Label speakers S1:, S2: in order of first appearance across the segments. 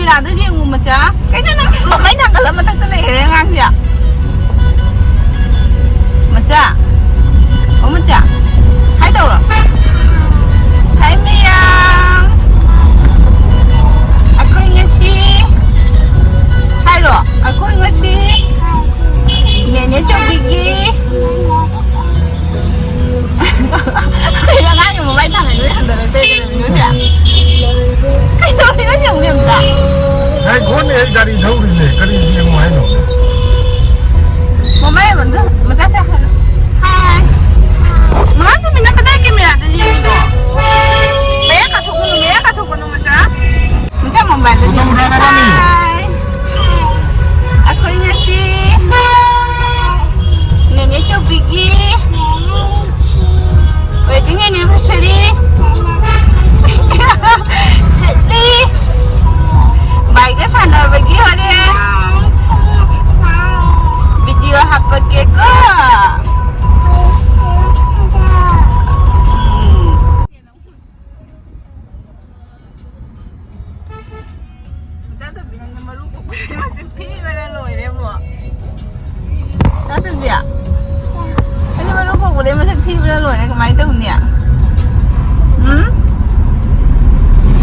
S1: camera tới riêng mà chả cái nó mấy thằng ở mà thằng cái này ngang gì ạ mà chả mà chả thấy đâu rồi thấy mi aku ingat si hai rồi aku ingat si nenek cok gigi Kailangan yung mabait lang ngayon ang darating ng niya. Kaya hindi na yung niya ba?
S2: Ay, kung ano yung dari daw rin eh, kari siya mo ano.
S1: Mamaya mo doon, matasa ka. Hi. Mga sa minapatay camera dito. Maya ka tuko no mata. Mata mo ba dito? Hi. Ako nga si Nenek Chobigi. Wedding anniversary. Jadi, baiknya sana bagi hari. Video apa ke ko? Kita tu bilang nama lupa, masih sih mana loy deh bu. Kita biar. Ini baru kok boleh masuk TV dah loh ni kemai tu ni.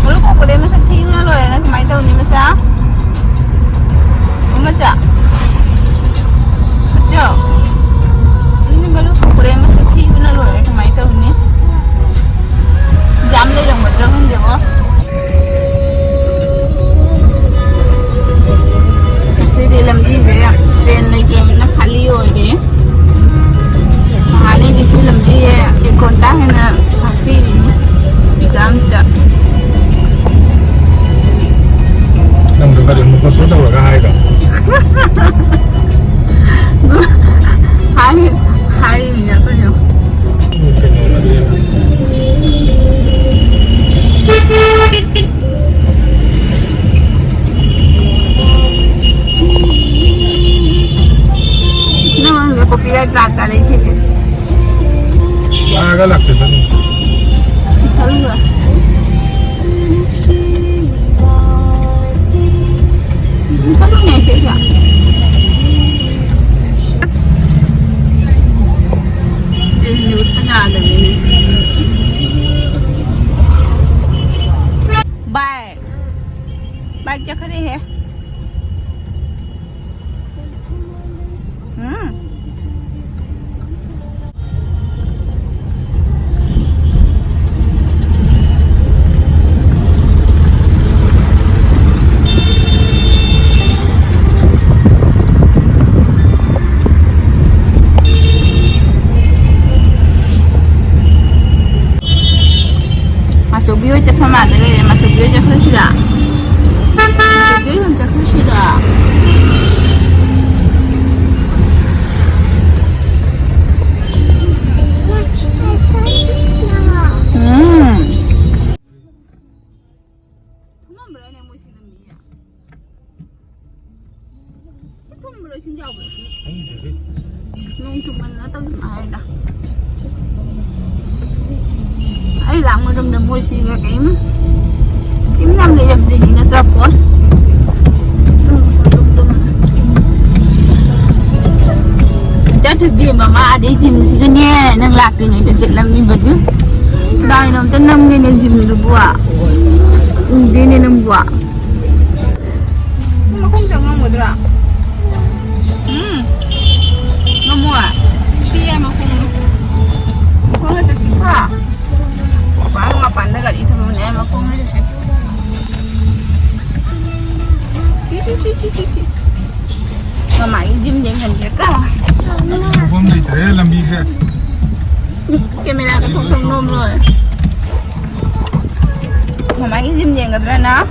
S1: Baru kok boleh masuk TV dah loh ni kemai tu ni macam. Macam. Macam. Ini baru kok boleh masuk TV dah loh ni kemai tu ni. Jam dia yang betul kan dia bu. Kasi di dalam dia train lagi nak khali hoy dia. Hari di film dia kontak dengan hasil ini jam tak.
S2: Nam tu kari muka sudah orang hai ka. Hari
S1: ni aku ni.
S2: Mungkin orang dia.
S1: Namun aku pilih traktor ini.
S2: Agak lagte kan.
S1: Tahu tak? Tahu ni siapa? Ini utama ada ni. Bye. Bye cakap ni he. Masuk bio cepat mana leh? Masuk bio cepat sudah. Masuk bio cepat sudah. Mana berani yang musim ni ya? Itu berani sih jauh. Nung cuma nak tahu mana dah. Ai làm ở trong đầm mua xì gà kiếm năm để làm gì nó trap quá chắc thì vì mà đi chìm xí cái nhẹ năng lạc thì người ta sẽ làm gì vậy chứ đây nó tên năm cái chìm được bùa đi nên năm bùa mà không chẳng ngon một rồi ngon mua à khi em mà không hết cho xí quá Parang mapanda kali itu mana em aku ni. Cici. Mama gym jangan dia kau.
S2: Bom ni terus lambi je.
S1: Kamera ka tung nom rồi. Mama gym jangan kadra na.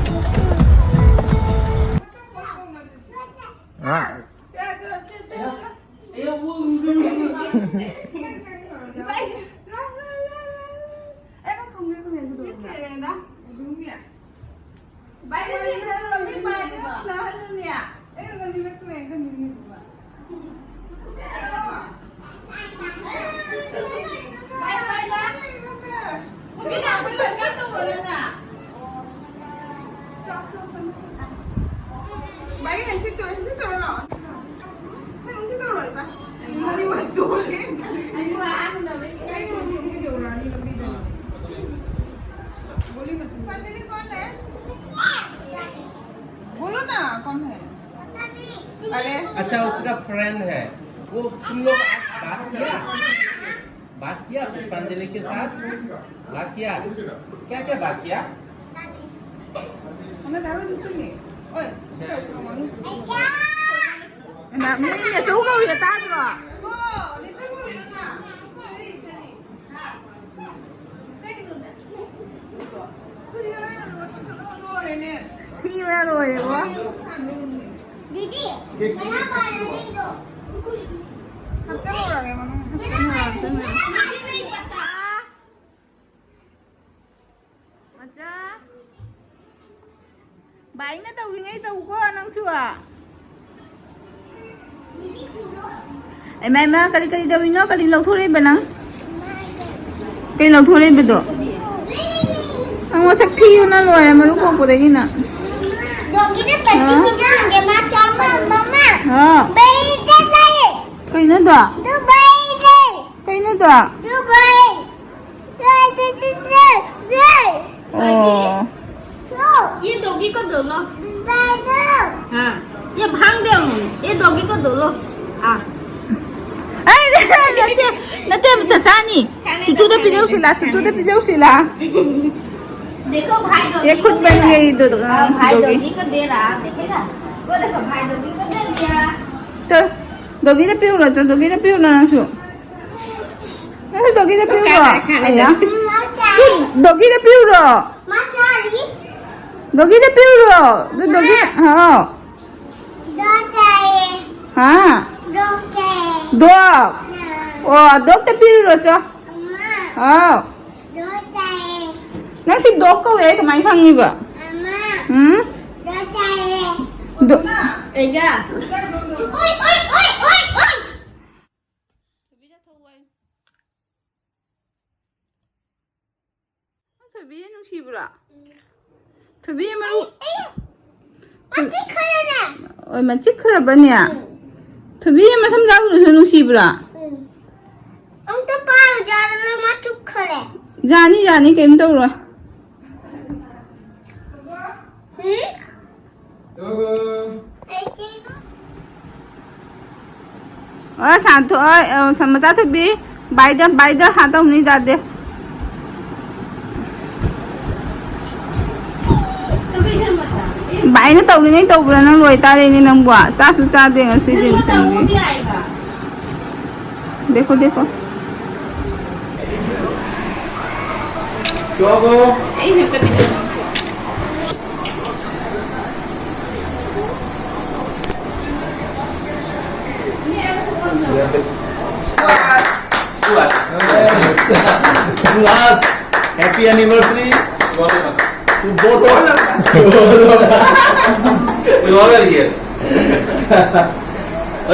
S3: अच्छा उसका friend है वो तुम लोग बात किया पुष्पांजलि के साथ बात किया क्या क्या बात किया
S1: Hôm nay tao đi xin nghỉ. Ôi, là mình nhà chú có người ta rồi. Đi chú có người ta. Thi ra rồi quá.
S4: Didi, kenapa itu?
S1: Macam orang emang. Macam. Baik na tàu ngay tàu có nang sua. Em mà kali daw inyo kali lau thore ba nang? Kali lau thore ba do? Ang wasak thiyo na lo ay maru ko pode gina.
S4: Dogi na tadi bilang ke macam mama.
S1: Ha.
S4: Bayi deh saya.
S1: Kay na do?
S4: Tu bayi deh.
S1: Kay na do?
S4: Tu bayi. Tu.
S1: Oh.
S4: ये doggy को दो लो हाँ ये भांग दे ये doggy को दो लो हाँ
S1: Ay, nate masasani. Tutu pijaw sila.
S4: देखो भाई doggy
S1: Ye khud ban gayi do.
S4: भाई डॉगी को दे रहा देखेगा वो देखो भाई डॉगी को दे दिया
S1: To, dogi na piu na nang su. Nasa dogi na piu ro. Ayan. Dogi na piu ro.
S4: Macari
S1: Dogi na piu ro. Dogi na. Ha.
S4: Dogi
S1: Ha.
S4: Dogi
S1: Dog. Oh, dog na piu ro cho.
S4: Mama
S1: Ha.
S4: Dogi
S1: Nang si dog ko eh kamay kang iba.
S4: Mama
S1: Hmm?
S4: Dogi
S1: Do.
S4: Ega Oi
S1: Tabi nung sibra. Tabi maru.
S4: Macam kerana
S1: Oi, macik khara ba niya? Tabi masam daw do nung sibra.
S4: Om tu paru jalan macam kerana
S1: Jani kaim daw ro. Santo ơi, sama cha Tabi. Bai da ha tao ni da de. Bai na tàu ngay tàu là nó lùi ta lên nên nằm quả cha su cha de ngasi din sang đi. देखो
S2: Choco.
S5: Last happy anniversary to both of
S3: We all are here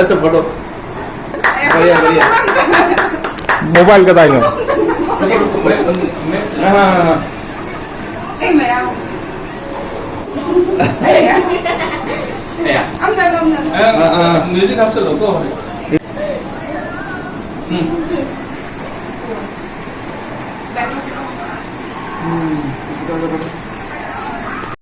S5: तो photo बढ़िया
S2: Mobile ka tayo.
S5: हाँ
S3: music आपसे लोगों
S5: हाँ